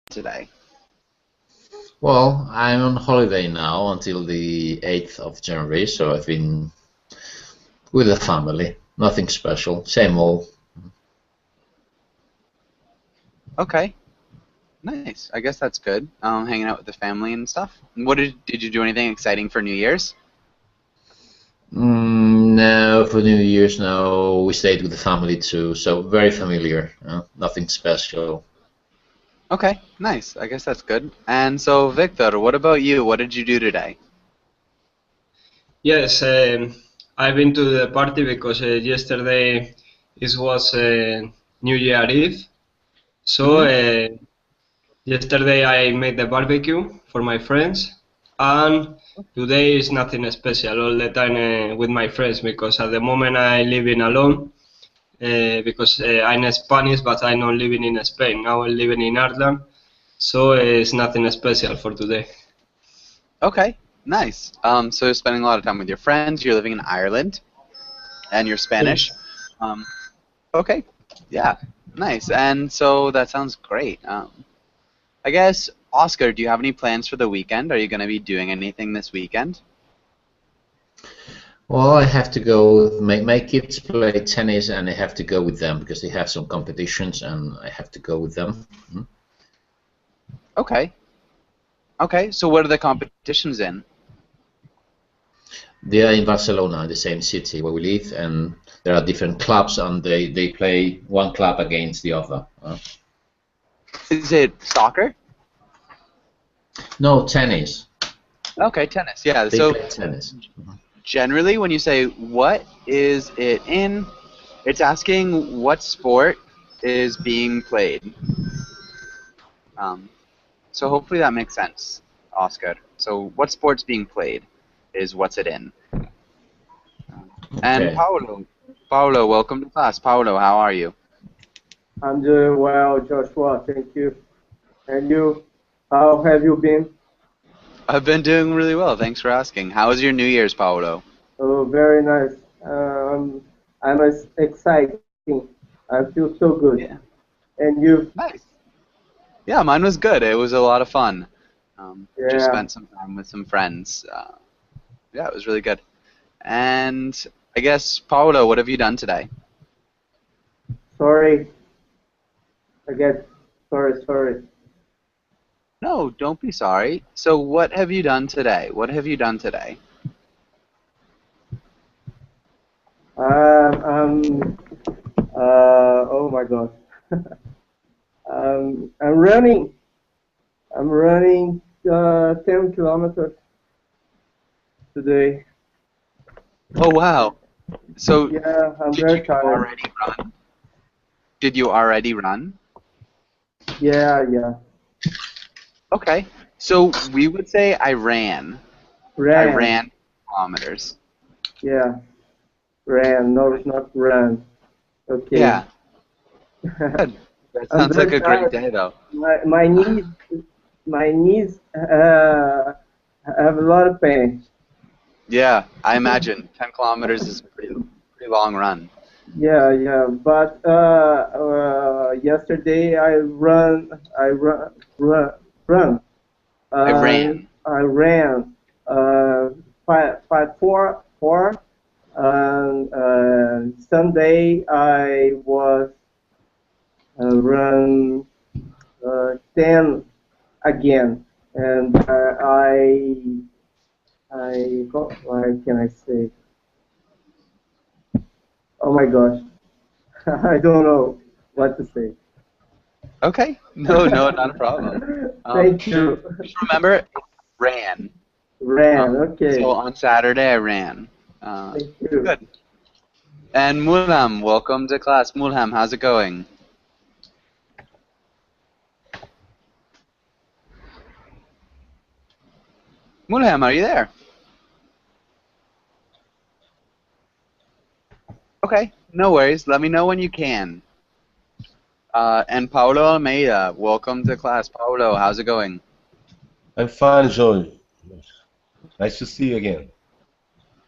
today? Well, I'm on holiday now until the 8th of January, so I've been with the family. Nothing special, same old. Okay, nice. I guess that's good. Hanging out with the family and stuff. What did you do anything exciting for New Year's? No, for New Year's, no, we stayed with the family too, so very familiar. Nothing special. Okay, nice. I guess that's good. And so, Victor, what about you? What did you do today? Yes, I've been to the party because yesterday it was New Year Eve. So Mm-hmm. yesterday I made the barbecue for my friends, and today is nothing special. All the time with my friends because at the moment I living alone because I'm Spanish, but I'm not living in Spain. Now I'm living in Ireland, so it's nothing special for today. Okay, nice. So you're spending a lot of time with your friends. You're living in Ireland, and you're Spanish. Yes. Um, okay, yeah, nice. And so that sounds great. I guess, Oscar, do you have any plans for the weekend? Are you going to be doing anything this weekend? Well, I have to go. My kids play tennis, and I have to go with them because they have some competitions, and I have to go with them. Okay. Okay, so what are the competitions in? They are in Barcelona, the same city where we live, and there are different clubs, and they play one club against the other. Is it soccer? No, tennis. Okay, tennis. Yeah, They so play tennis. generally when you say what is it in, it's asking what sport is being played. Um, so hopefully that makes sense, Oscar. So what sport's being played is what's it in. And Okay. Paulo, welcome to class. Paulo, how are you? I'm doing well, Joshua. Thank you. And you? How have you been? I've been doing really well. Thanks for asking. How was your New Year's, Paulo? Oh, very nice. I'm exciting. I feel so good. Yeah, And you? nice. Yeah, mine was good. It was a lot of fun. Just Yeah. spent some time with some friends. Yeah, it was really good. And I guess, Paulo, what have you done today? Sorry. Again. Sorry. No, don't be sorry. So what have you done today? What have you done today? Um. Oh my God. I'm running. I'm running 10 kilometers today. Oh, wow. So Yeah, I'm did you very tired. already run? Did you already run? Yeah. Okay. So we would say I ran. I Ran. ran kilometers. Yeah. Ran. No, it's not run. Okay. Yeah, good. That I'm sounds like very a great tired. day, though. My knees have a lot of pain. Yeah, I imagine 10 kilometers is a pretty long run. Yeah. But yesterday I run. I Uh, ran. I ran four. And Sunday I was run 10 again, and what can I say? Oh my gosh, I don't know what to say. Okay. No, no, not a problem. Thank you. Just remember, ran. Ran. So Okay. on Saturday I ran. Uh, Thank you. good. And Mulham, welcome to class. Mulham, how's it going? Mulham, are you there? Okay, no worries. Let me know when you can. And Paulo Almeida, welcome to class. Paulo, how's it going? I'm fine, Joey. Nice to see you again.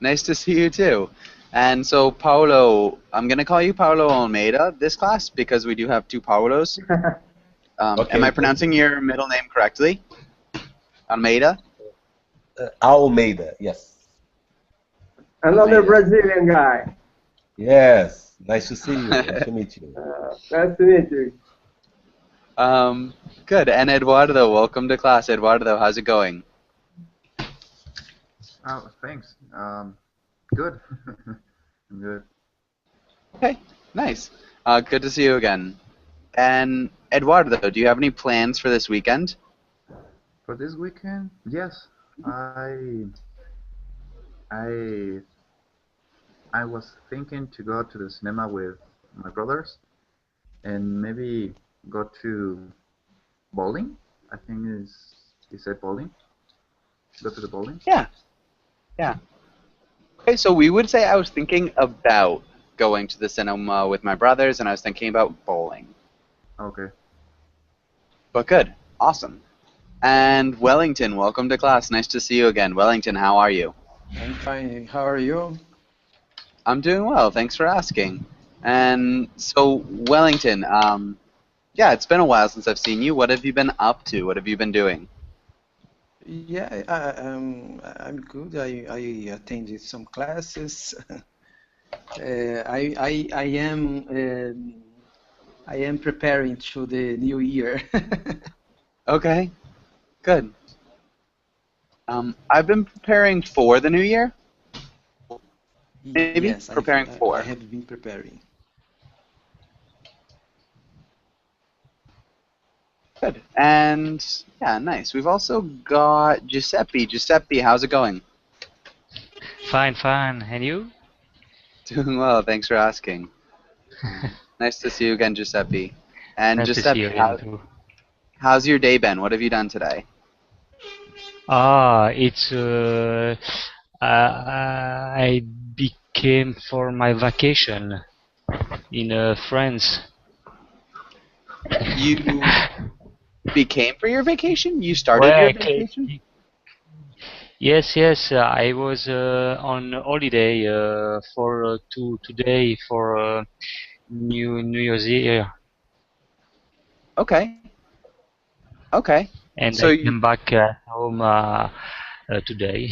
Nice to see you too. And so, Paulo, I'm going to call you Paulo Almeida this class because we do have two Paulos. Am I Okay, thank pronouncing you. your middle name correctly? Almeida? Almeida, yes. Another Almeida. Brazilian guy. Yes, nice to see you. Nice to meet you. Nice to meet you. um, good. And Eduardo, welcome to class. Eduardo, how's it going? Oh, thanks. Good. I'm good. Okay, nice. Good to see you again. And Eduardo, do you have any plans for this weekend? For this weekend, yes, I I was thinking to go to the cinema with my brothers and maybe go to bowling. I think is it bowling? Go to the bowling? Yeah, yeah. Okay, so we would say I was thinking about going to the cinema with my brothers, and I was thinking about bowling. Okay. But good, awesome. And Wellington, welcome to class. Nice to see you again. Wellington, how are you? I'm fine. How are you? I'm doing well. Thanks for asking. And so, Wellington, yeah, it's been a while since I've seen you. What have you been up to? What have you been doing? Yeah, I'm good. I attended some classes. I am preparing to the new year. Okay, good. I've been preparing for the new year. Maybe Yes, preparing I for. have been preparing. Good. And yeah, nice. We've also got Giuseppe. Giuseppe, how's it going? Fine, fine. And you? Doing well. Thanks for asking. Nice to see you again, Giuseppe. And Nice to see Giuseppe, you again too. how's your day been? What have you done today? It's I became for my vacation in France. You became for your vacation? You started Well, your vacation? yes, yes. I was on holiday for today for New Year's Eve, Okay. Okay. and So I you came back home today.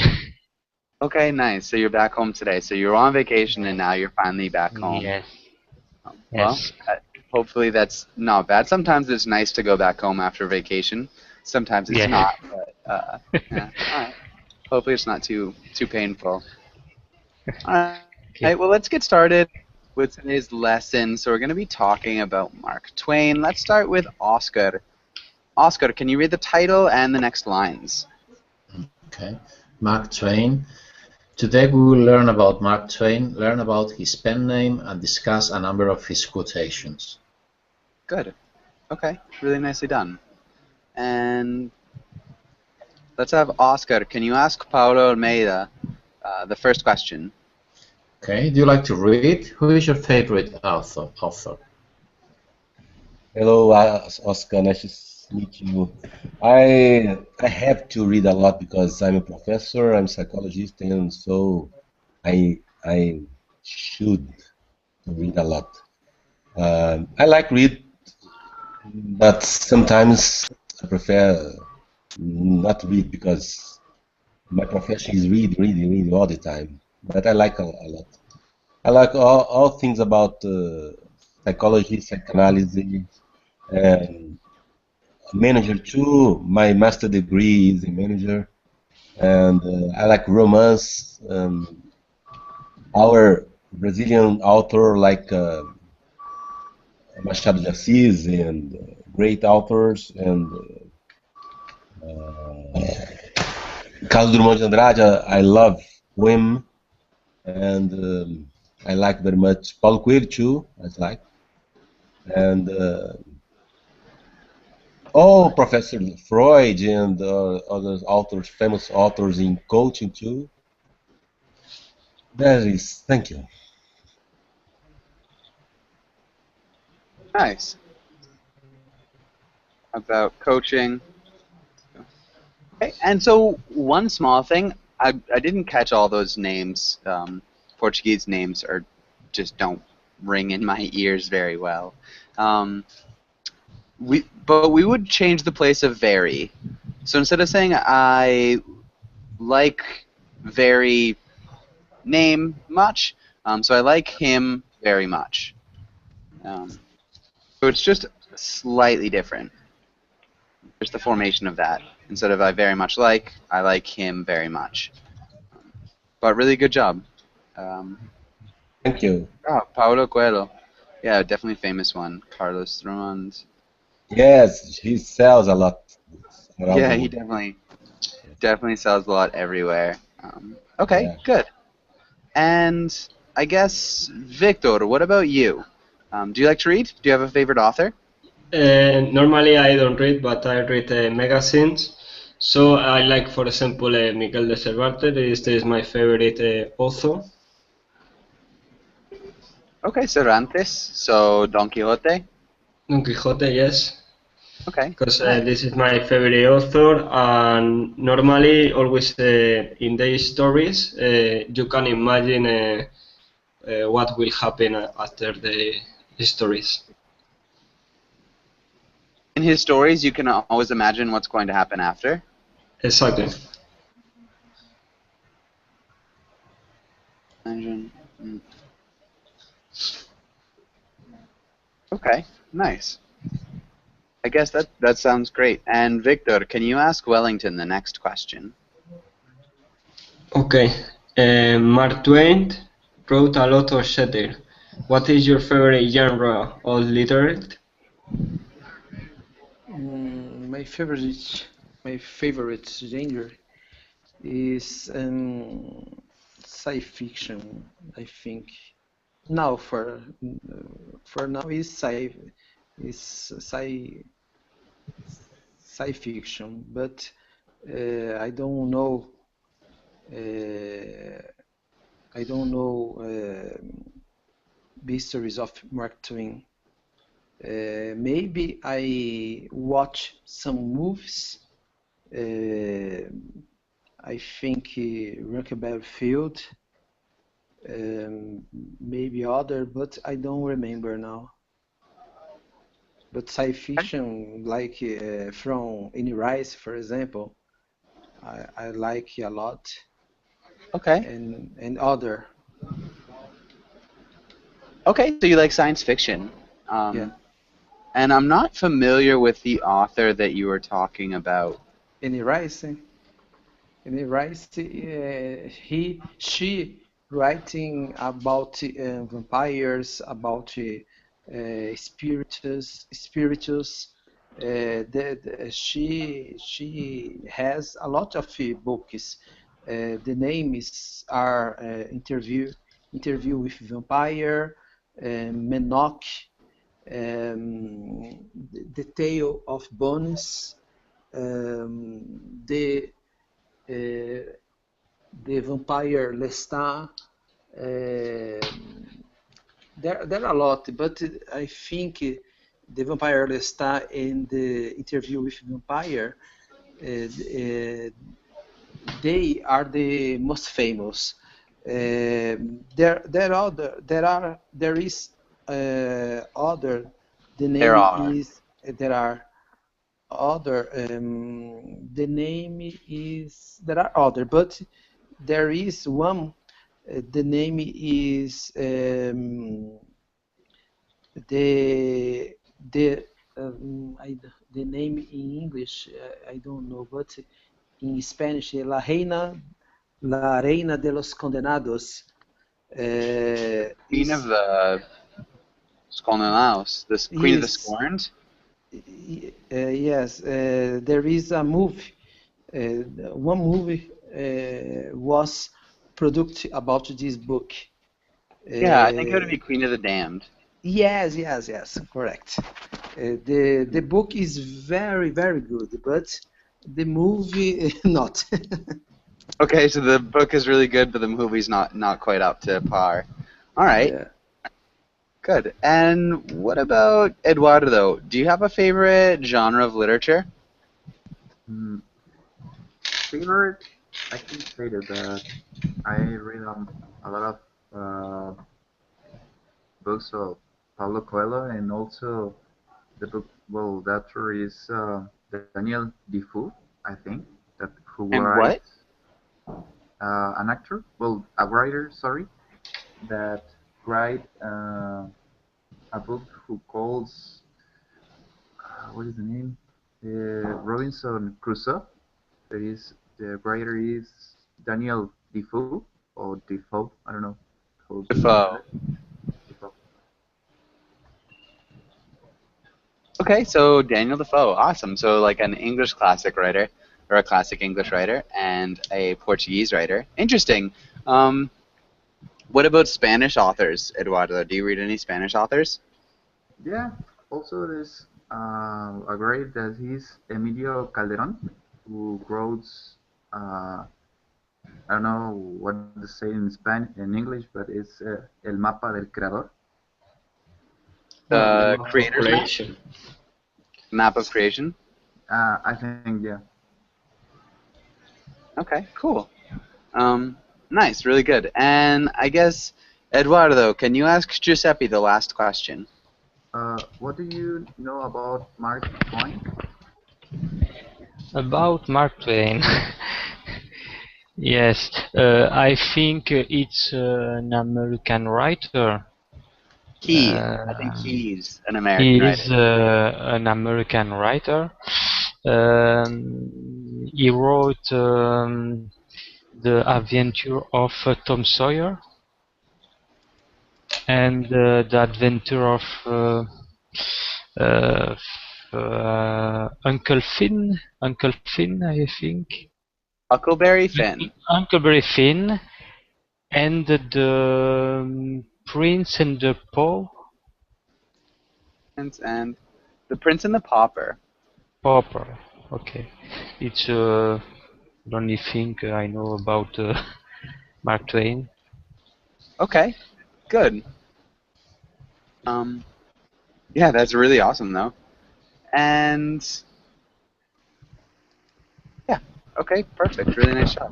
okay, nice. So you're back home today. So you were on vacation and now you're finally back home. Yes, Well, yes, hopefully that's not bad. Sometimes it's nice to go back home after vacation. Sometimes it's yeah. not, but yeah. All right. Hopefully it's not too painful. All Okay. right. Well, let's get started with today's lesson. So we're going to be talking about Mark Twain. Let's start with Oscar. Oscar, can you read the title and the next lines? Okay. Mark Twain. Today we will learn about Mark Twain, learn about his pen name, and discuss a number of his quotations. Good. Okay. Really nicely done. And let's have Oscar. Can you ask Paulo Almeida the first question? Okay, do you like to read? Who is your favorite author? Hello, Oscar. Nice to meet you. I have to read a lot because I'm a professor. I'm a psychologist, and so I should read a lot. I like read, but sometimes I prefer not to read because my profession is read all the time. But I like a lot. I like all things about psychology, psychoanalysis, and manager too. My master degree is in manager, and I like romance. Our Brazilian author like Machado de Assis and great authors and Carlos Drummond de Andrade. I love him, and I like very much Paulo Coelho too. I like and. Oh, Professor Freud and other authors, famous authors in coaching too. That is, thank you. Nice. About coaching. Okay. And so one small thing, I didn't catch all those names. Portuguese names just don't ring in my ears very well. Um, but we would change the place of very. So instead of saying I like very name much, so I like him very much. So it's just slightly different. Just the formation of that. Instead of I very much like, I like him very much. But really good job. Um, Thank you. Paulo Coelho. Yeah, definitely famous one. Carlos Drummond. Yes, he sells a lot around Yeah, the he world. definitely sells a lot everywhere. Okay, Yeah. good. And I guess Victor, what about you? Do you like to read? Do you have a favorite author? Normally I don't read, but I read magazines. So I like, for example, Miguel de Cervantes. This is my favorite author. Okay, Cervantes. So Don Quixote. Don Quixote, yes, Okay, because nice. this is my favorite author. And normally, always in their stories, you can imagine what will happen after the stories. In his stories, you can always imagine what's going to happen after. Exactly. Imagine. Mm. Okay, nice. I guess that sounds great. And Victor, can you ask Wellington the next question? Okay. Mark Twain wrote a lot of satire. What is your favorite genre of literature? My favorite genre is sci fiction. I think now for now is sci fiction, but I don't know. Uh, I don't know histories of Mark Twain. Maybe I watch some movies. Uh, I think Huckleberry Field, maybe other, but I don't remember now. But science Okay. fiction, like from Any Rise, for example, I like a lot, Okay. and other, Okay, so you like science fiction. yeah. And I'm not familiar with the author that you were talking about. Any Rise, Any Rise, she writing about vampires, about spiritus. She has a lot of books. The names are Interview with Vampire, Menok, the Tale of Bones, the uh, the Vampire Lestat. There are a lot, but I think the Vampire Lestat and the Interview with Vampire, they are the most famous. There is other. The There name are. is there are other. The name is there are other, but there is one. The name is the the the name in English I don't know, but in Spanish La Reina de los Condenados Queen of is the Scornados, this Queen of the is Scorned. yes, there is a movie. One movie was produced about this book. Yeah, I think it would Uh, be Queen of the Damned. yes, correct. The book is very good, but the movie not. Okay, so the book is really good, but the movie's not quite up to par. All right, Yeah. good. And what about Eduardo? Do you have a favorite genre of literature? Mm, favorite, I can say that I read a lot of books of Paulo Coelho and also the book well, the actor is Daniel Defoe, I think, that who And what? writes an actor, well, a writer, sorry, that write a book who calls what is the name? Robinson Crusoe. That is the writer is Daniel Defoe or Defoe. I don't know how to pronounce Defoe. it. Defoe. Okay, so Daniel Defoe, awesome. So like an English classic writer, or a classic English writer, and a Portuguese writer. Interesting. Um, what about Spanish authors, Eduardo? Do you read any Spanish authors? Yeah. Also, there's a writer that is Emilio Calderon, who wrote. Uh, I don't know what to say in Spanish, in English, but it's El Mapa del Creador. The The map of Creator's Map? creation. Map of Creation? I think, yeah. Okay, cool. Nice, really good. And I guess, Eduardo, can you ask Giuseppe the last question? What do you know about Mark Twain? About Mark Twain. Yes, I think it's an American writer. I think Uh, he's an American he writer. is an American writer. He wrote The Adventure of Tom Sawyer and The Adventure of uh, Uncle Finn. Uncle Finn, I think. Huckleberry Finn. Huckleberry Finn and the Prince and the And The Prince and the Pauper. Pauper. Okay, it's the only thing I know about Mark Twain. Okay, good. Yeah, that's really awesome, though. And yeah, okay, perfect. Really nice job.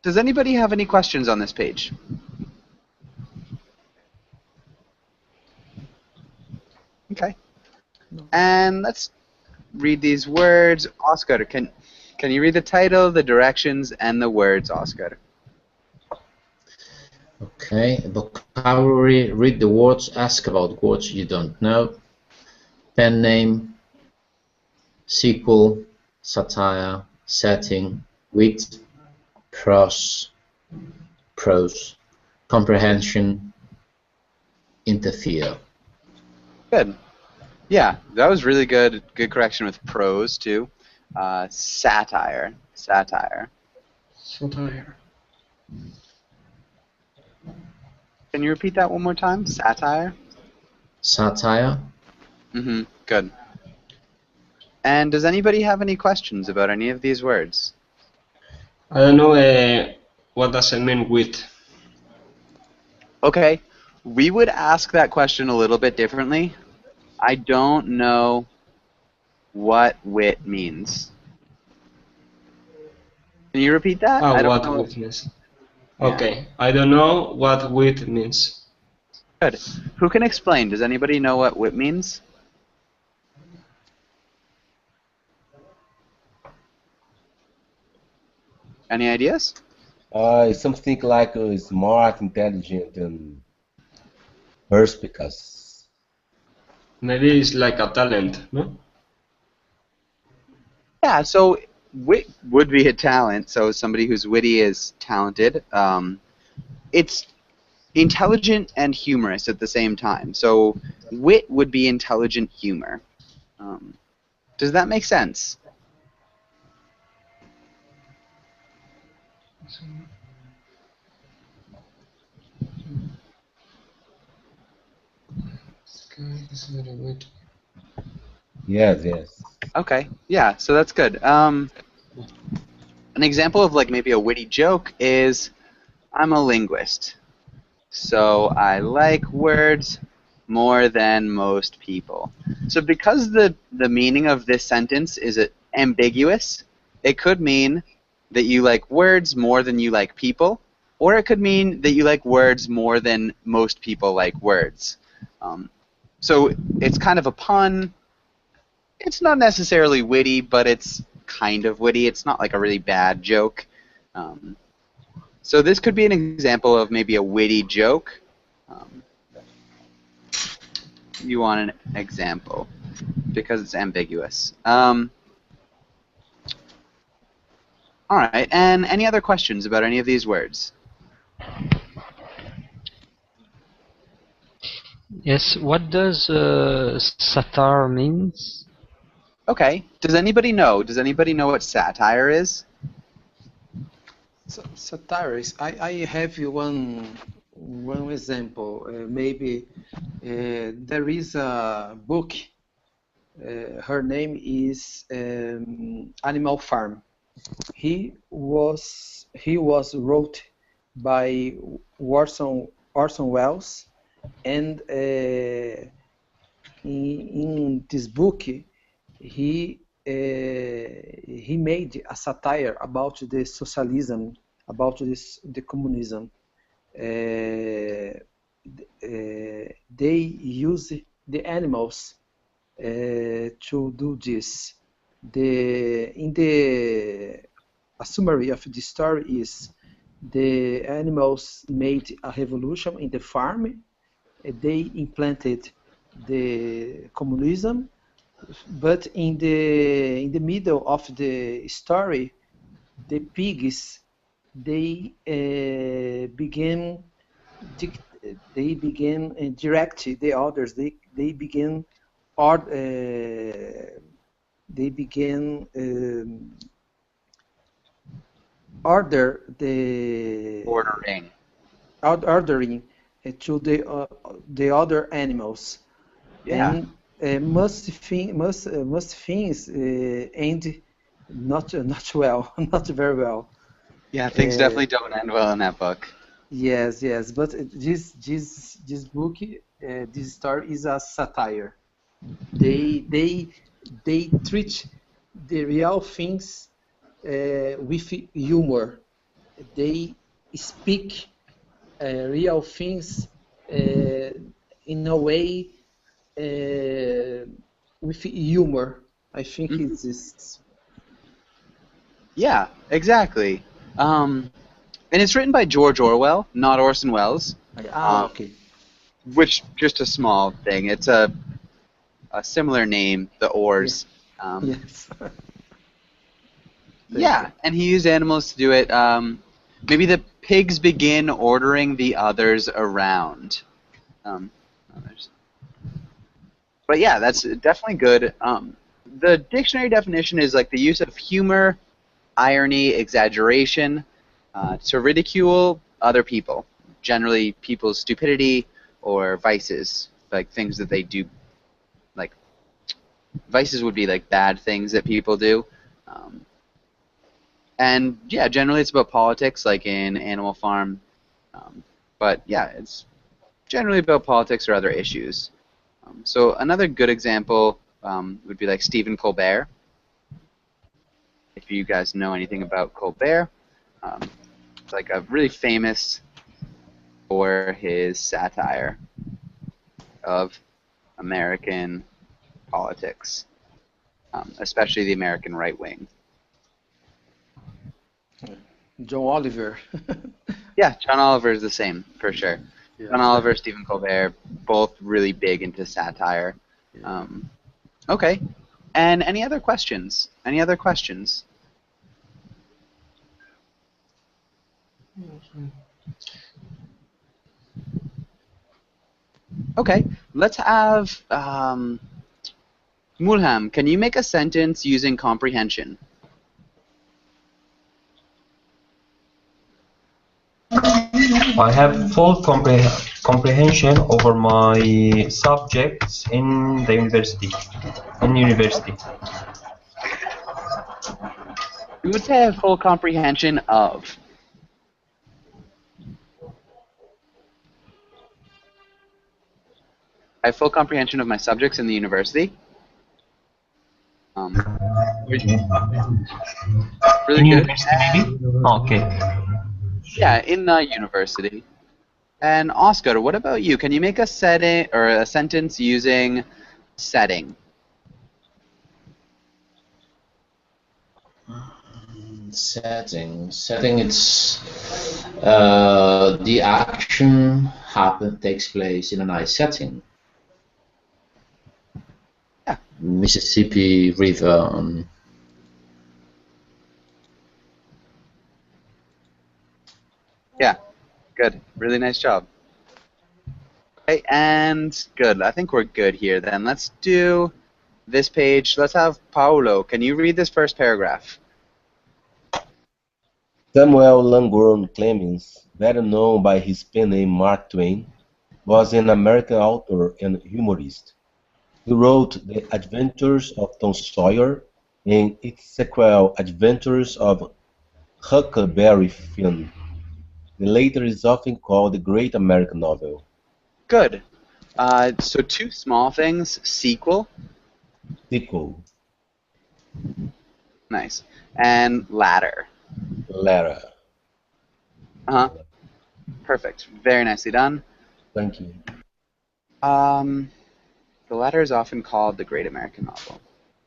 Does anybody have any questions on this page? Okay. And let's read these words. Oscar, can you read the title, the directions, and the words, Oscar? Okay, vocabulary, read the words, ask about words you don't know. Pen name, sequel, satire, setting, wit, prose, comprehension, interfere. Good. Yeah, that was really good. Good correction with prose too. Satire. Satire. Can you repeat that one more time? Satire. Satire. Good. And does anybody have any questions about any of these words? I don't know what does it mean with. Okay, we would ask that question a little bit differently. I don't know what wit means. Can you repeat that? I don't What know. witness. Yeah. Okay, I don't know what wit means. Good. Who can explain? Does anybody know what wit means? Any ideas? It's something like smart, intelligent, and perspicacious. Maybe it's like a talent, no? Yeah, so wit would be a talent. So somebody who's witty is talented. It's intelligent and humorous at the same time. So wit would be intelligent humor. Does that make sense? Yes, yes. Okay, yeah, so that's good. An example of like maybe a witty joke is, I'm a linguist, so I like words more than most people. So because the meaning of this sentence is ambiguous, it could mean that you like words more than you like people, or it could mean that you like words more than most people like words. So it's kind of a pun. It's not necessarily witty, but it's kind of witty. It's not like a really bad joke. So this could be an example of maybe a witty joke. You want an example because it's ambiguous. All right, and any other questions about any of these words? Yes, what does satire means? Okay, does anybody know? Does anybody know what satire is? So, satire is, I have one example. Maybe there is a book. Her name is Animal Farm. He was wrote by Orson Welles, and in this book he made a satire about the socialism, about the communism. They use the animals to do this. A summary of the story is the animals made a revolution in the farm. They implanted the communism, but in the middle of the story, the pigs they began direct the others. They began or they began order the ordering to the other animals. Yeah. And most things end not well, not very well. Yeah, things definitely don't end well in that book. Yes, yes, but this book, this story is a satire. They treat the real things with humor. They speak real things in a way with humor. I think it's this. Yeah, exactly. And it's written by George Orwell, not Orson Welles. Okay. Which, just a small thing, it's a similar name, the Ors. Yes. Yeah, and he used animals to do it. Maybe the pigs begin ordering the others around. But yeah, that's definitely good. The dictionary definition is like the use of humor, irony, exaggeration to ridicule other people, generally people's stupidity or vices, like things that they do. Like vices would be like bad things that people do. And yeah, generally it's about politics, like in Animal Farm. But yeah, it's generally about politics or other issues. So another good example would be like Stephen Colbert. If you guys know anything about Colbert, it's like a really famous for his satire of American politics, especially the American right wing. John Oliver. Yeah, John Oliver is the same, for sure. Yes. John Oliver, Stephen Colbert, both really big into satire. Okay. And any other questions? Any other questions? Okay. Let's have Mulham. Can you make a sentence using comprehension? I have full comprehension over my subjects in the university. You would say I have full comprehension of. I have full comprehension of my subjects in the university. Really in good. university, maybe? Okay. Yeah, in university. And Oscar, what about you? Can you make a setting or a sentence using setting? Setting. It's the action takes place in a nice setting. Yeah. Mississippi River. Yeah, good. Really nice job. Okay, and good. I think we're good here then. Let's do this page. Let's have Paulo. Can you read this first paragraph? Samuel Langhorne Clemens, better known by his pen name Mark Twain, was an American author and humorist. He wrote The Adventures of Tom Sawyer and its sequel Adventures of Huckleberry Finn. The latter is often called the Great American Novel. Good. So two small things. Sequel. Sequel, Nice. And ladder. Lara. Uh-huh. Perfect. Very nicely done. Thank you. The latter is often called the Great American Novel.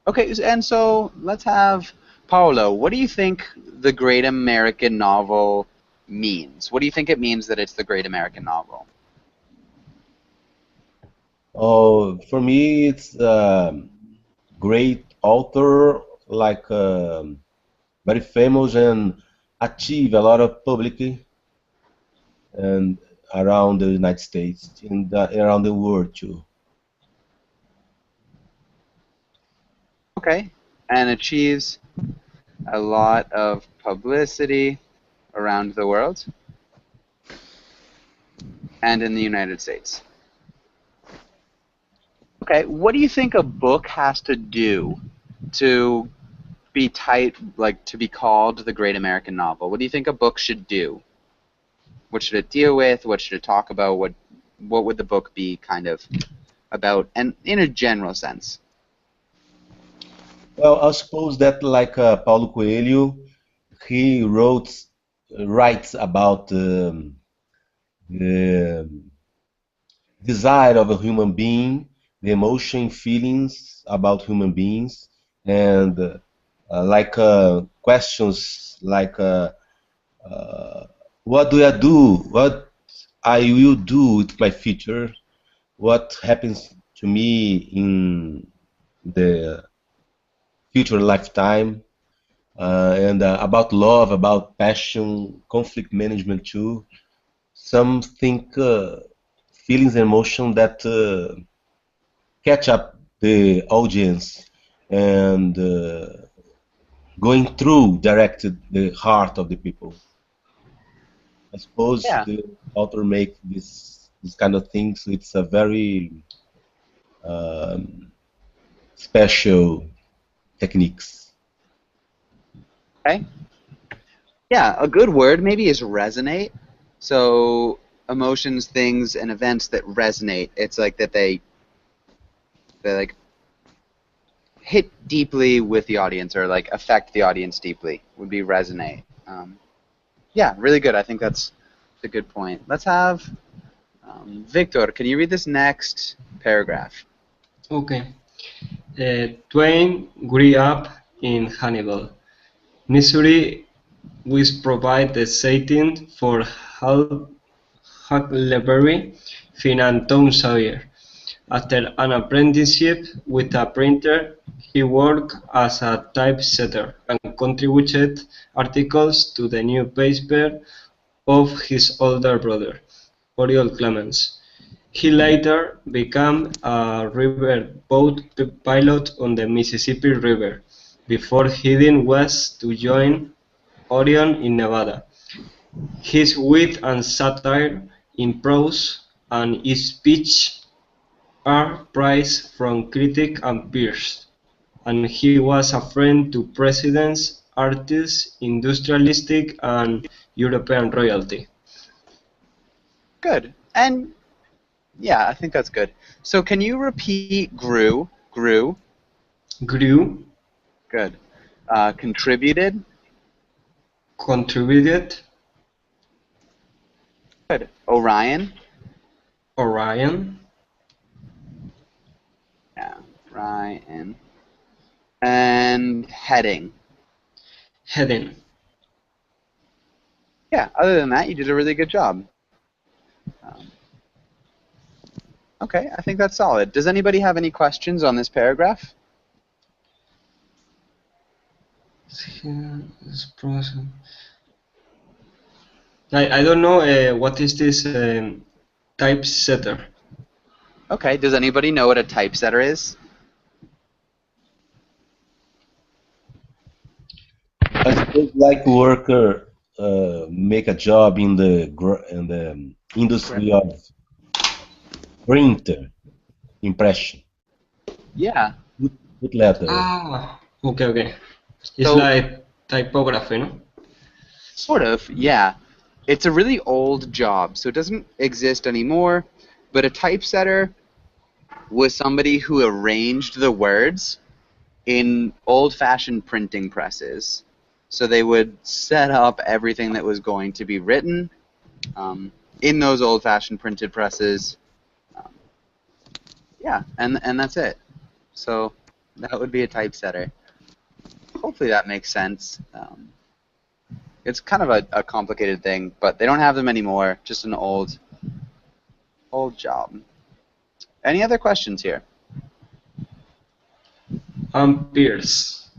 Okay, and so let's have Paulo. What do you think the Great American Novel means? What do you think it means that it's the Great American Novel? Oh, for me, it's great author, like very famous and achieve a lot of public and around the United States and around the world too. Okay, and achieves a lot of publicity around the world and in the United States. Okay, what do you think a book has to do to be like to be called the Great American Novel? What do you think a book should do? What should it deal with? What should it talk about? What would the book be kind of about, and in a general sense? Well, I suppose that like Paulo Coelho, he writes about the desire of a human being, the emotion, feelings about human beings, and like questions like uh, what do I do? What I will do with my future? What happens to me in the future lifetime? And about love, about passion, conflict management too. Some think feelings and emotion that catch up the audience and going through directed the heart of the people. I suppose Yeah. the author make this kind of things. It's a very um, special techniques. Okay. Yeah, a good word maybe is resonate. So emotions, things, and events that resonate. It's like that they like hit deeply with the audience or like affect the audience deeply would be resonate. Yeah, really good. I think that's a good point. Let's have Victor. Can you read this next paragraph? Okay. Twain grew up in Hannibal, Missouri, which provided the setting for Huckleberry Finn and Tom Sawyer. After an apprenticeship with a printer, he worked as a typesetter and contributed articles to the newspaper of his older brother, Oriole Clemens. He later became a riverboat pilot on the Mississippi River before heading west to join Orion in Nevada. His wit and satire in prose and his speech are praised from critics and peers, and he was a friend to presidents, artists, industrialists, and European royalty. Good. And yeah, I think that's good. So can you repeat grew? Grew. Grew, Good. Contributed. contributed, Good. Orion. Orion. Yeah, Ryan. And heading. Heading. Yeah, other than that, you did a really good job. Um, okay, I think that's solid. Does anybody have any questions on this paragraph? I don't know what is this typesetter. Okay, does anybody know what a typesetter is? I suppose like worker make a job in the industry of printer impression. Yeah. Put letter. Ah, okay. It's So, like typography, no? sort of, yeah. It's a really old job, so it doesn't exist anymore. But a typesetter was somebody who arranged the words in old-fashioned printing presses. So they would set up everything that was going to be written in those old-fashioned printed presses. Um, yeah, and that's it. So that would be a typesetter. Hopefully that makes sense. It's kind of a complicated thing, but they don't have them anymore. Just an old job. Any other questions here? Peers.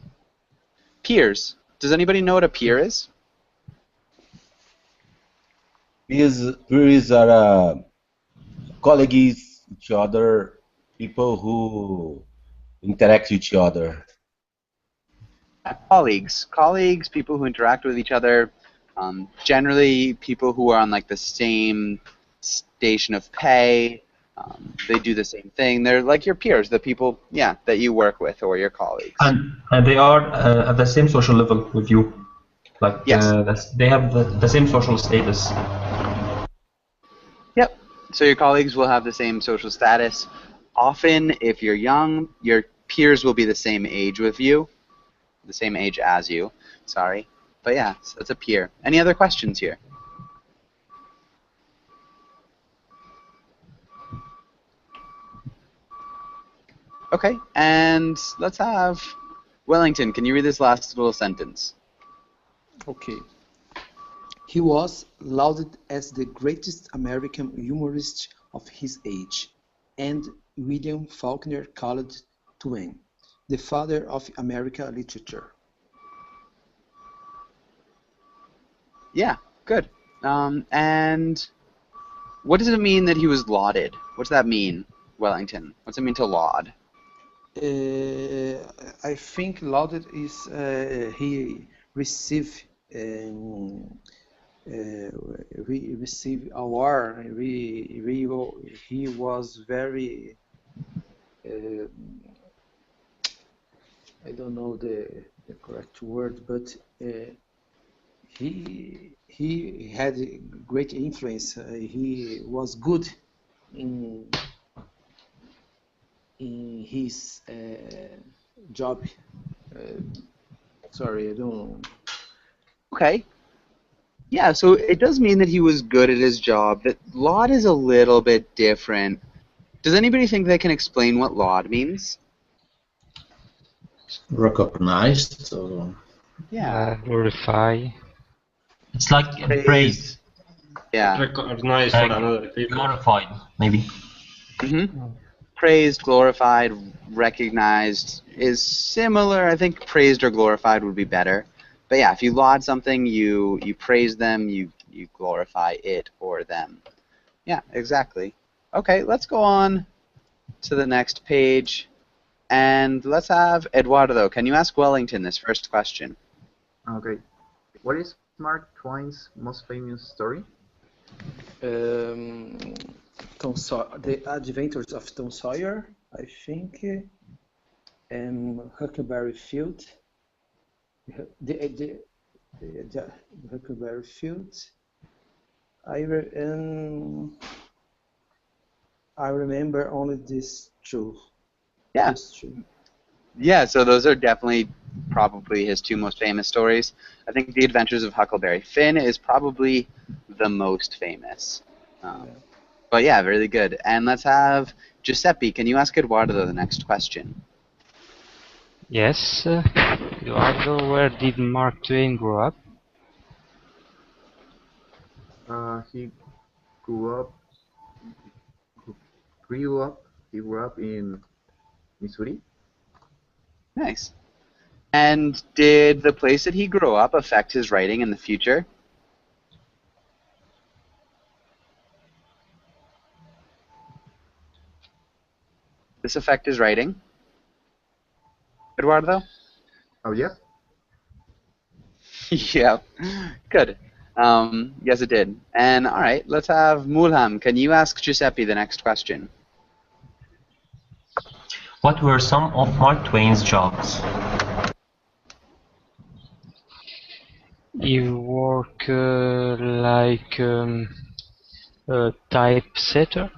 Peers. Does anybody know what a peer is? Peers are colleagues, each other, people who interact with each other. Colleagues, people who interact with each other, generally people who are on like the same station of pay. They do the same thing. They're like your peers, the people, yeah, that you work with or your colleagues. And they are at the same social level with you. Like Yes. they have the same social status. Yep. So your colleagues will have the same social status. Often, if you're young, your peers will be the same age with you, the same age as you. Sorry. But yeah, so it's a peer. Any other questions here? Okay, and let's have Wellington. Can you read this last little sentence? Okay. He was lauded as the greatest American humorist of his age, and William Faulkner called Twain the father of American literature. Yeah, good. And what does it mean that he was lauded? What does that mean, Wellington? What's it mean to laud? I think lauded is he received received award. He was very I don't know the correct word, but he had a great influence. He was good in his job. Sorry, I don't. Okay. Yeah, so it does mean that he was good at his job. That laud is a little bit different. Does anybody think they can explain what laud means? Recognized. Or... Yeah. Glorify. It's like praise. Yeah. Recognized for another people. Glorified, maybe. Praised, glorified, recognized is similar. I think praised or glorified would be better. But yeah, if you laud something, you praise them, you glorify it or them. Yeah, exactly. Okay, let's go on to the next page. And let's have Eduardo. Can you ask Wellington this first question? Okay. What is Mark Twain's most famous story? The Adventures of Tom Sawyer, I think, and Huckleberry Field. The Huckleberry Field. I remember only these two. Yeah. These two. Yeah, so those are definitely probably his two most famous stories. I think The Adventures of Huckleberry Finn is probably the most famous. But yeah, really good. And let's have Giuseppe. Can you ask Eduardo the next question? Yes, Eduardo, where did Mark Twain grow up? He grew up. Grew up. He grew up in Missouri. Nice. And did the place that he grew up affect his writing in the future? This affect his writing? Eduardo? Oh yeah. Yeah. Good. Yes, it did. And all right, let's have Mulham. Can you ask Giuseppe the next question? What were some of Mark Twain's jobs? He worked like a typesetter.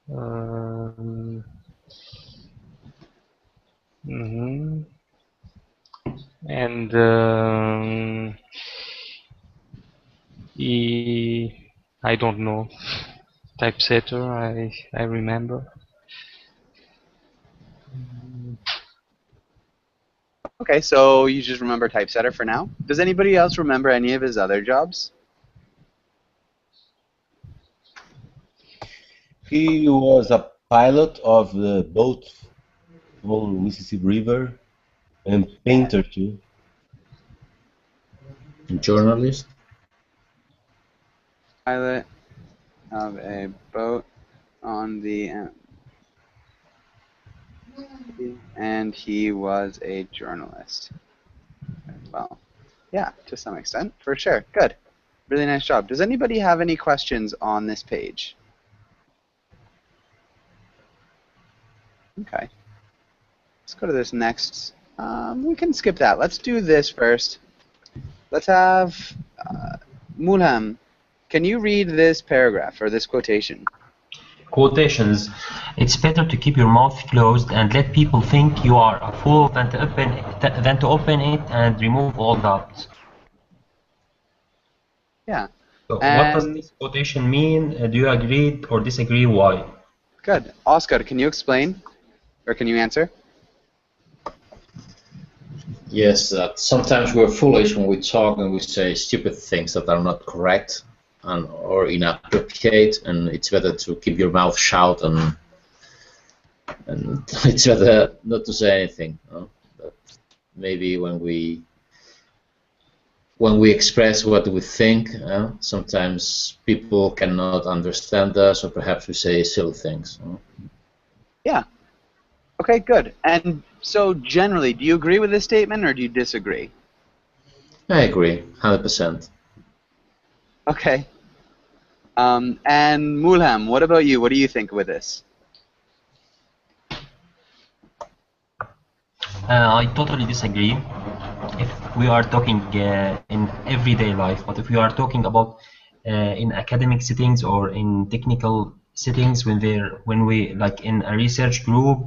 Mhm. And I don't know, typesetter. I remember. Okay, so you just remember typesetter for now. Does anybody else remember any of his other jobs? He was a pilot of the boat on Mississippi River and painter too. Journalist. Pilot of a boat on the and he was a journalist as well. Yeah, to some extent, for sure. Good. Really nice job. Does anybody have any questions on this page? Okay. Let's go to this next. We can skip that. Let's do this first. Let's have Mulham. Can you read this paragraph or this quotation? Quotations. It's better to keep your mouth closed and let people think you are a fool than to open it and remove all doubts. Yeah. So what does this quotation mean? Do you agree or disagree? Why? Good. Oscar, can you explain? Or can you answer? Yes, that sometimes we're foolish when we talk and we say stupid things that are not correct or inappropriate, and it's better to keep your mouth shut and it's better not to say anything. But maybe when we express what we think, sometimes people cannot understand us, or perhaps we say silly things. Yeah. Okay, good. And so generally, do you agree with this statement or do you disagree? I agree, 100%. Okay. And Mulham, what about you? What do you think with this? I totally disagree. If we are talking in everyday life, but if we are talking about in academic settings or in technical settings, when we like in a research group,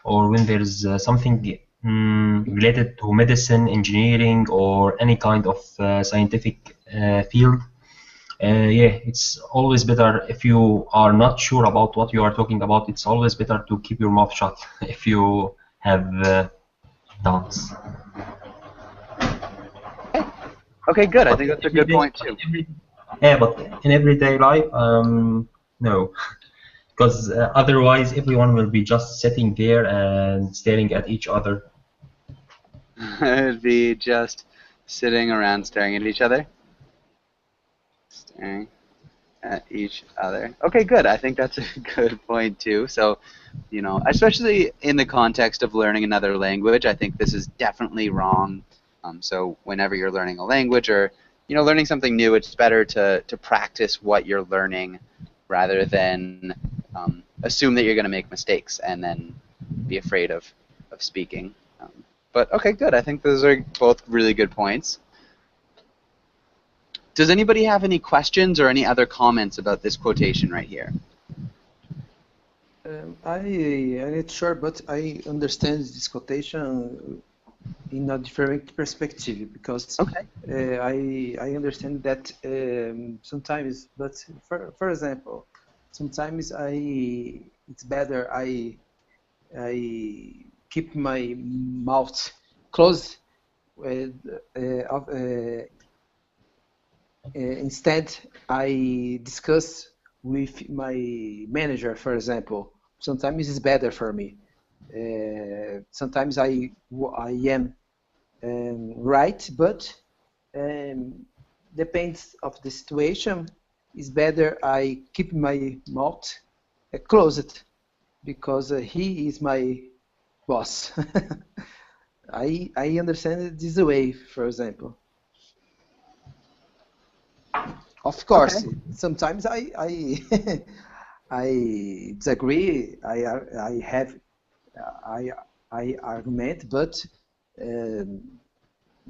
or when there's something related to medicine, engineering, or any kind of scientific field, yeah, it's always better if you are not sure about what you are talking about. It's always better to keep your mouth shut if you have doubts. Okay, good. I But think in that's a good everyday, point but too. but in everyday life, no, because otherwise everyone will be just sitting there and staring at each other. It'd be just sitting around staring at each other. Staring at each other. Okay, good. I think that's a good point too. So, especially in the context of learning another language, I think this is definitely wrong. So whenever you're learning a language or learning something new, it's better to practice what you're learning rather than assume that you're going to make mistakes and then be afraid of speaking. But okay, good. I think those are both really good points. Does anybody have any questions or any other comments about this quotation right here? I'm not sure, but I understand this quotation in a different perspective because Okay. I understand that sometimes, but for example, sometimes it's better I keep my mouth closed with, instead I discuss with my manager, for example. Sometimes it's better for me. Sometimes I am right, but um, depends of the situation. It's better I keep my mouth closed because he is my boss. I understand it this way, for example. Of Okay. course, sometimes I I disagree. I have I I argument, but um,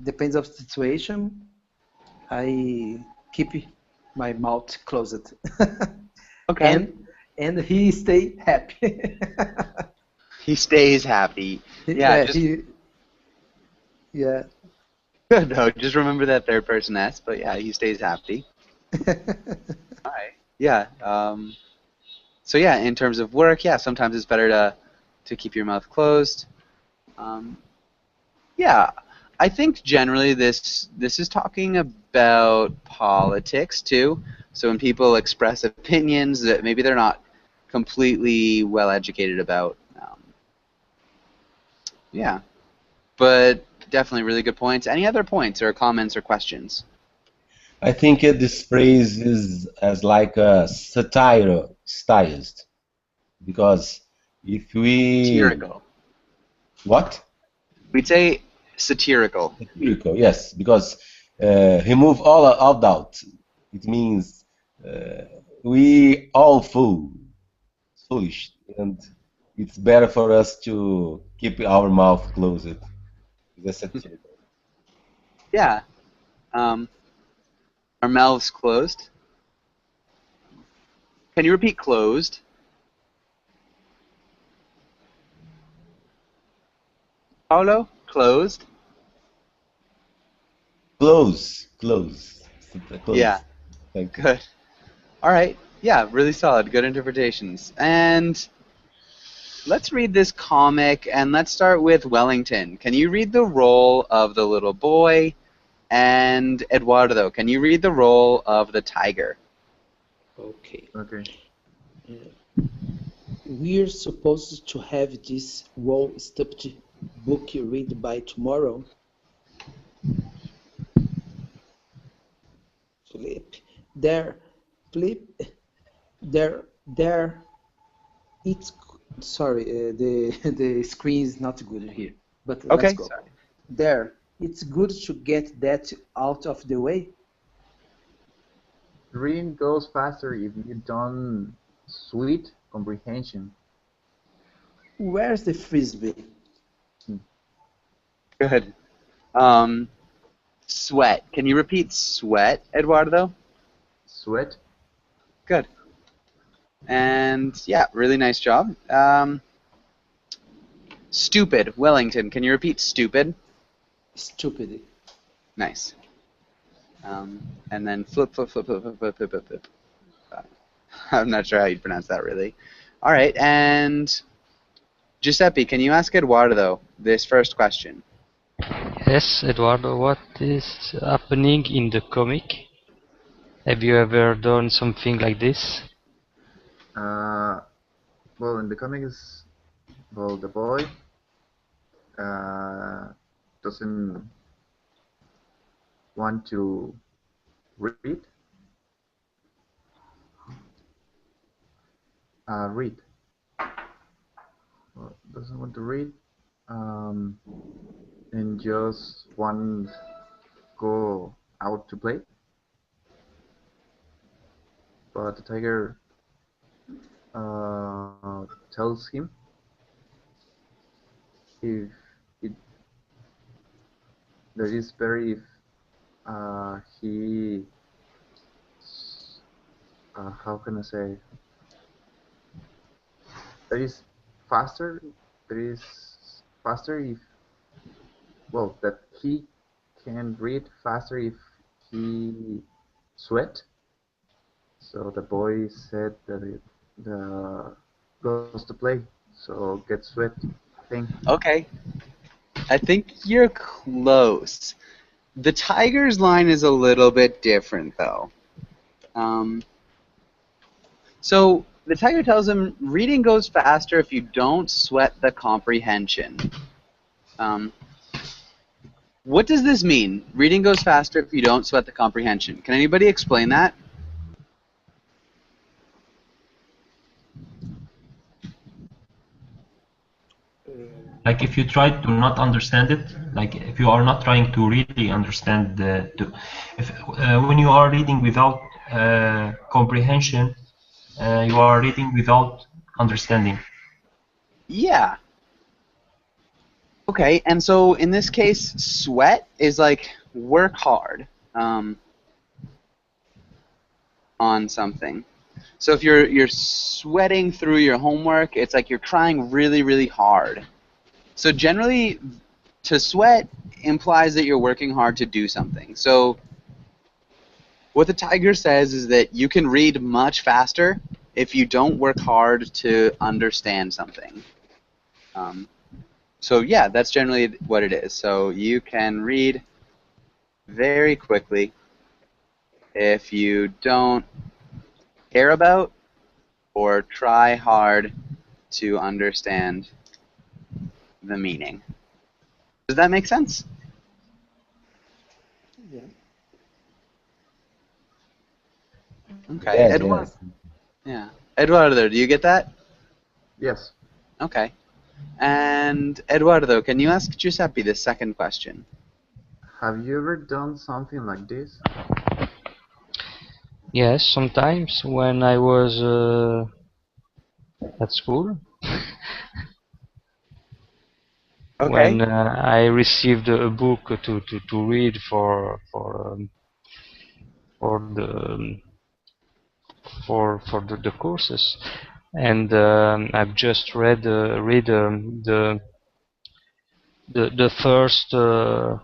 depends of situation. I keep my mouth closed, Okay. and he stay happy. He stays happy. Yeah, Yeah, just yeah. good though. Just remember that third person S, but yeah, he stays happy. All right. Yeah. So yeah, in terms of work, yeah, sometimes it's better to keep your mouth closed. Um, yeah, I think generally this is talking about politics too. So when people express opinions that maybe they're not completely well educated about, yeah, but definitely really good points. Any other points or comments or questions? I think this phrase is as like a satire stylist because if we Satirical. what We'd say satirical. satirical, yes, because remove all doubt. It means we all foolish, and it's better for us to keep our mouth closed. That's satirical. Yeah. Um, our mouths closed. Can you repeat closed? Paulo? Closed? Close. Yeah. Thank you. Good. All right. Yeah, really solid. Good interpretations. And let's read this comic, and let's start with Wellington. Can you read the role of the little boy? And Eduardo, can you read the role of the tiger? Okay. Okay. We're supposed to have this wall-stuffed book read by tomorrow. Flip. There. Flip. There. It's sorry. The the screen is not good here. But let's Okay, go. sorry. There. It's good to get that out of the way. Reading goes faster if you don't sweet comprehension. Where's the frisbee? Hmm. Good. Sweat. Can you repeat sweat, Eduardo? Sweat. Good. And yeah, really nice job. Stupid. Wellington, can you repeat stupid? Stupid. Nice. And then flip. I'm not sure how you'd pronounce that really. All right, and Giuseppe, can you ask Eduardo this first question? Yes, Eduardo, what is happening in the comic? Have you ever done something like this? Uh, well, in the comics, well, the boy uh, doesn't want to read. Read. Well, doesn't want to read. Um, and just want go out to play. But the tiger tells him if it that is better if he how can I say that is faster. That is faster if, well, that he can read faster if he sweat. So the boy said that it goes to play, so get sweat thing. Okay, I think you're close. The Tigers line is a little bit different, though. So the Tiger tells him reading goes faster if you don't sweat the comprehension. What does this mean? Reading goes faster if you don't sweat the comprehension. Can anybody explain that? Like if you try to not understand it, like if you are not trying to really understand when you are reading without comprehension, you are reading without understanding. Yeah. Okay, and so in this case, sweat is like work hard on something. So if you're sweating through your homework, it's like you're trying really, really hard. So generally, to sweat implies that you're working hard to do something. So what the Tiger says is that you can read much faster if you don't work hard to understand something. So yeah, that's generally what it is. So you can read very quickly if you don't care about or try hard to understand the meaning. Does that make sense? Yeah. Okay. Yes, Eduardo. yes. Yeah. Eduardo, do you get that? Yes. Okay. And Eduardo, can you ask Giuseppe the second question? Have you ever done something like this? Yes, sometimes when I was at school, Okay. when I received a book to read for the the courses, and I've just read the first the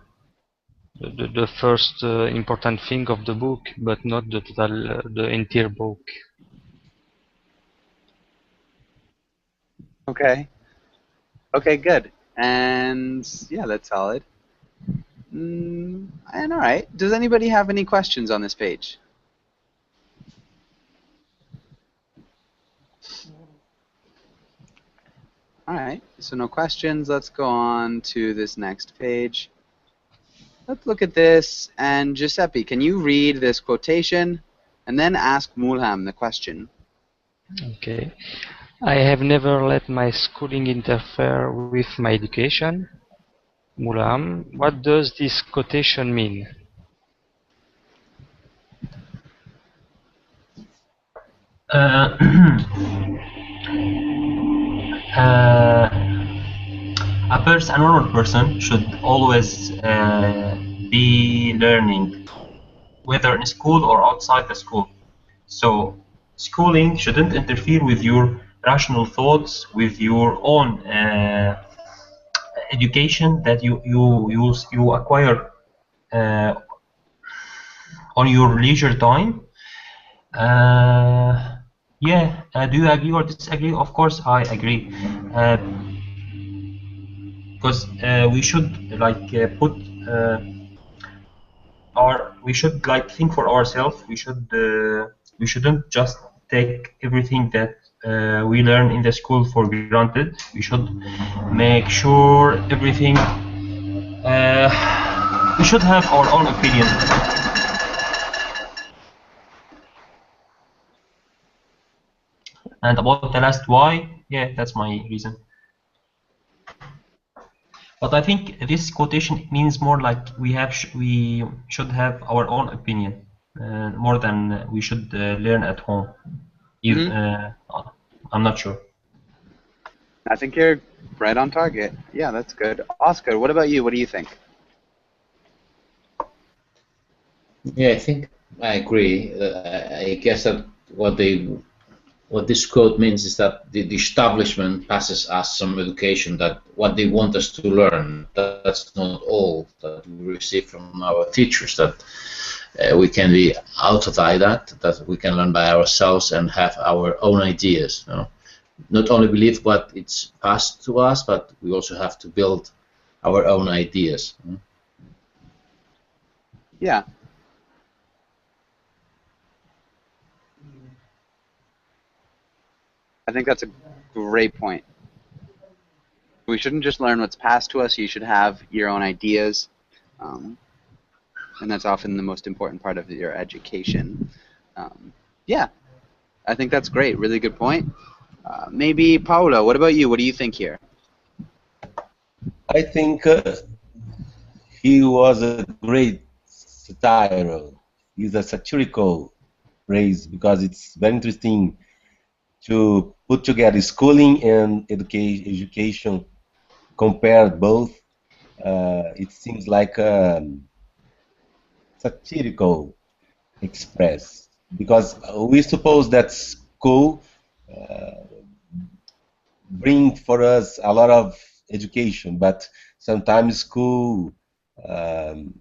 first important thing of the book, but not the total the entire book. Okay. Okay, good. And yeah, that's solid. And all right. Does anybody have any questions on this page? All right. So no questions. Let's go on to this next page. Let's look at this. And Giuseppe, can you read this quotation and then ask Mulham the question? Okay. I have never let my schooling interfere with my education. Mulam, what does this quotation mean? Uh, uh, a normal person should always be learning, whether in school or outside the school. So schooling shouldn't interfere with your rational thoughts, with your own education that you acquire uh, on your leisure time. Yeah, do you agree or disagree? Of course, I agree. Because we should like put we should like think for ourselves. We shouldn't just take everything that we learn in the school for granted. We should make sure everything. We should have our own opinion. And about the last why, yeah, that's my reason. But I think this quotation means more like we should have our own opinion more than we should learn at home. I'm not sure. I think you're right on target. Yeah, that's good. Oscar, what about you? What do you think? Yeah, I think I agree. I guess that what they what this quote means is that the establishment passes us some education, that what they want us to learn, that's not all that we receive from our teachers, that we can be autodidact, that we can learn by ourselves and have our own ideas. You know? Not only believe what it's passed to us, but we also have to build our own ideas. Yeah. I think that's a great point. We shouldn't just learn what's passed to us. You should have your own ideas. And that's often the most important part of your education. Yeah, I think that's great. Really good point. Maybe Paula, what about you? What do you think here? I think he was a great satire. He's a satirical phrase because it's very interesting to put together schooling and education, compare both. It seems like satirical express because we suppose that school bring for us a lot of education, but sometimes school um,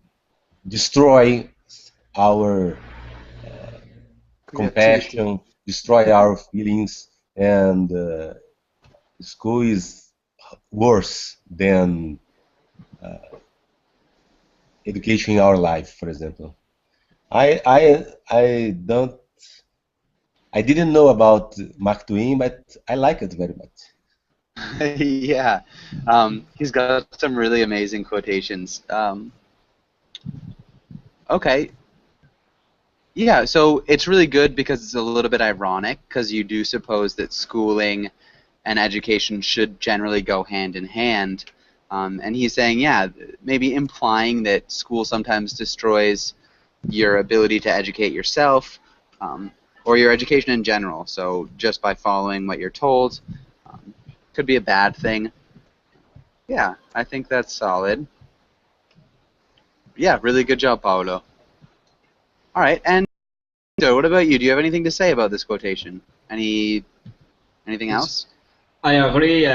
destroy our Creativity. compassion, destroy our feelings, and school is worse than education in our life, for example. I don't I didn't know about Mark Twain, but I like it very much. Yeah, he's got some really amazing quotations. Okay, yeah, so it's really good because it's a little bit ironic because you do suppose that schooling and education should generally go hand in hand. And he's saying, yeah, maybe implying that school sometimes destroys your ability to educate yourself or your education in general. So just by following what you're told um, could be a bad thing. Yeah, I think that's solid. Yeah, really good job, Paolo. All right, and so what about you? Do you have anything to say about this quotation? Anything Yes. else? I agree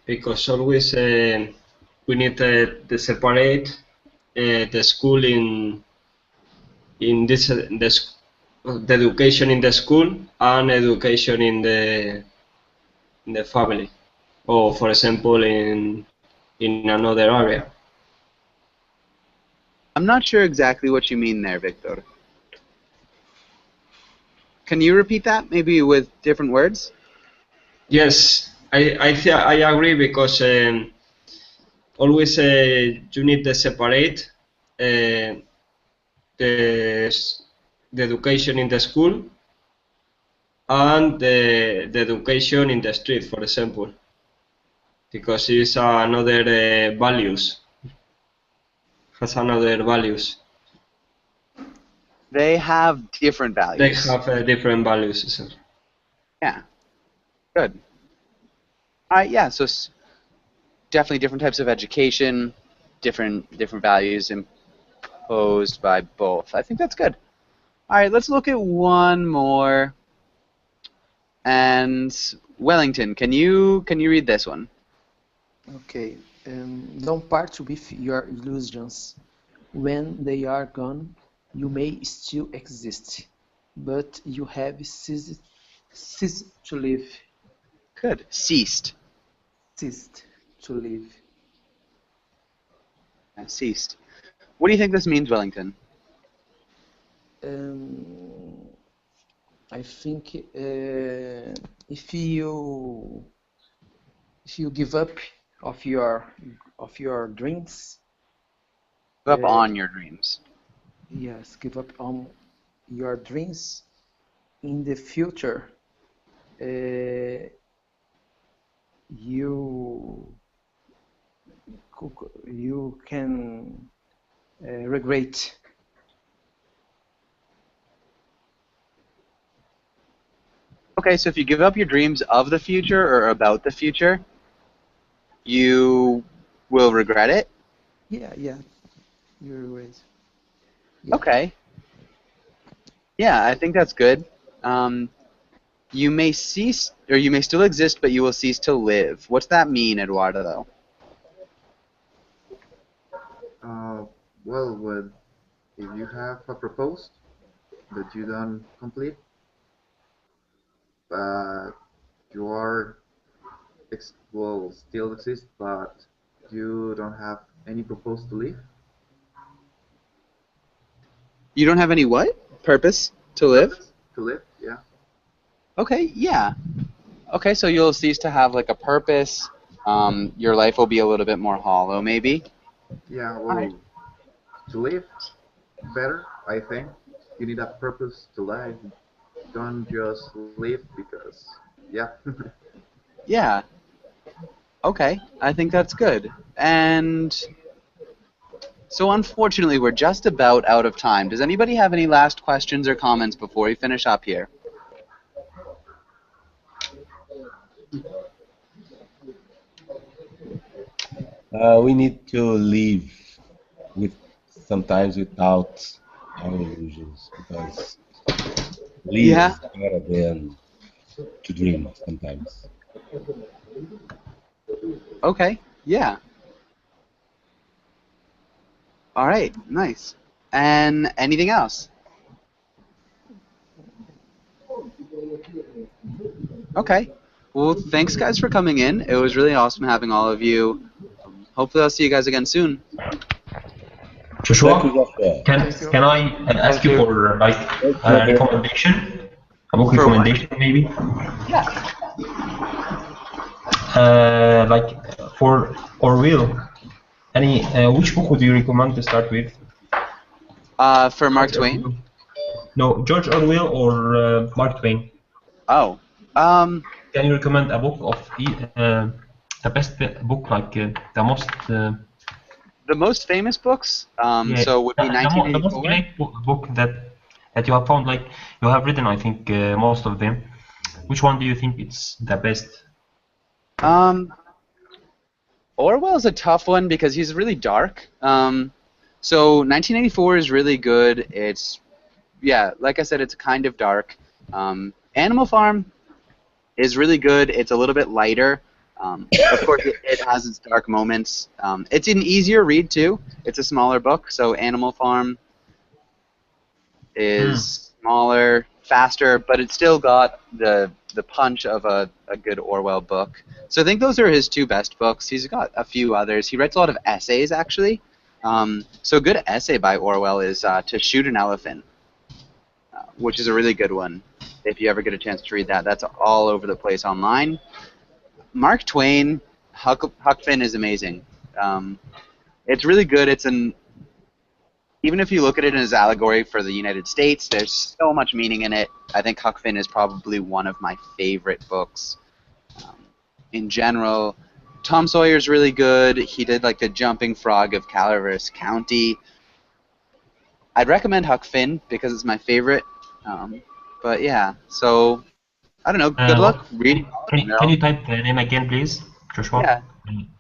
because always we need to separate the school in this the education in the school and education in the family, or for example in another area. I'm not sure exactly what you mean there, Victor. Can you repeat that, maybe with different words? Yes, I agree because always you need to separate uh, the the education in the school and the education in the street, for example, because it's another values, has another values. They have different They values. have different values. So. Yeah, good. All right, yeah, so definitely different types of education, different values imposed by both. I think that's good. All right, let's look at one more. And Wellington, can you read this one? Okay. Don't part with your illusions. When they are gone, you may still exist, but you have ceased to live. Good. Ceased. Ceased to live. Ceased. What do you think this means, Wellington? Um, I think if you give up of your dreams, Give up uh, on your dreams. yes, give up on your dreams in the future, uh, you you can regret. Okay, so if you give up your dreams of the future or about the future, you will regret it. Yeah, yeah, you regret. Yeah. Okay. Yeah, I think that's good. Um, You may cease, or you may still exist, but you will cease to live. What's that mean, Eduardo? Well, if you have a proposed that you don't complete, but you are well still exist, but you don't have any proposed to live. You don't have any what? Purpose to live? Purpose to live, yeah. Okay, yeah. Okay, so you'll cease to have like a purpose. Your life will be a little bit more hollow, maybe. Yeah, All right. well, to live better, I think you need a purpose to live. Don't just live because, yeah. Yeah. Okay, I think that's good. And so unfortunately, we're just about out of time. Does anybody have any last questions or comments before we finish up here? We need to live with sometimes without our illusions because live Yeah. is better than to dream sometimes. Okay. Yeah. All right. Nice. And anything else? Okay. Well, thanks guys for coming in. It was really awesome having all of you. Hopefully, I'll see you guys again soon. Thank you, Joshua, Joshua. can I ask you for like Thank a you. recommendation, a book For what? recommendation maybe? Yeah. Like for Orwell, any which book would you recommend to start with? For Mark George Twain? Orwell. No, George Orwell or Mark Twain. Oh. Can you recommend a book of the best book, like the most? The most famous books, Yeah, so would be the most 1984. great book that you have found, like you have written, I think most of them. Which one do you think it's the best? Orwell's a tough one because he's really dark. So 1984 is really good. It's, yeah, like I said, it's kind of dark. Animal Farm is really good. It's a little bit lighter. Of course, it has its dark moments. It's an easier read too. It's a smaller book, so Animal Farm is smaller, faster, but it's still got the punch of a good Orwell book. So I think those are his two best books. He's got a few others. He writes a lot of essays, actually. So a good essay by Orwell is To Shoot an Elephant, which is a really good one. If you ever get a chance to read that, that's all over the place online. Mark Twain, Huck Finn is amazing. It's really good. Even if you look at it as allegory for the United States, there's so much meaning in it. I think Huck Finn is probably one of my favorite books. In general, Tom Sawyer's really good. He did like the Jumping Frog of Calaveras County. I'd recommend Huck Finn because it's my favorite. But yeah, so I don't know. Good luck reading. Can you type the name again, please, Joshua? Yeah,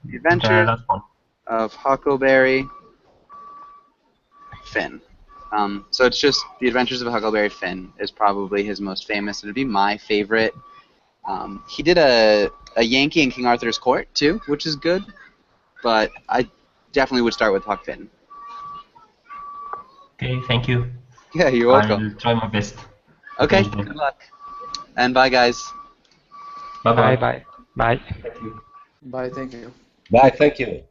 The Adventures Last one. of Huckleberry Finn. So it's just The Adventures of Huckleberry Finn is probably his most famous. It'd be my favorite. He did a Yankee in King Arthur's Court too, which is good. But I definitely would start with Huck Finn. Okay, thank you. Yeah, you're welcome. I'll try my best. Okay, good luck. And bye, guys. Bye bye. Bye. Bye. Thank you. Bye. Thank you.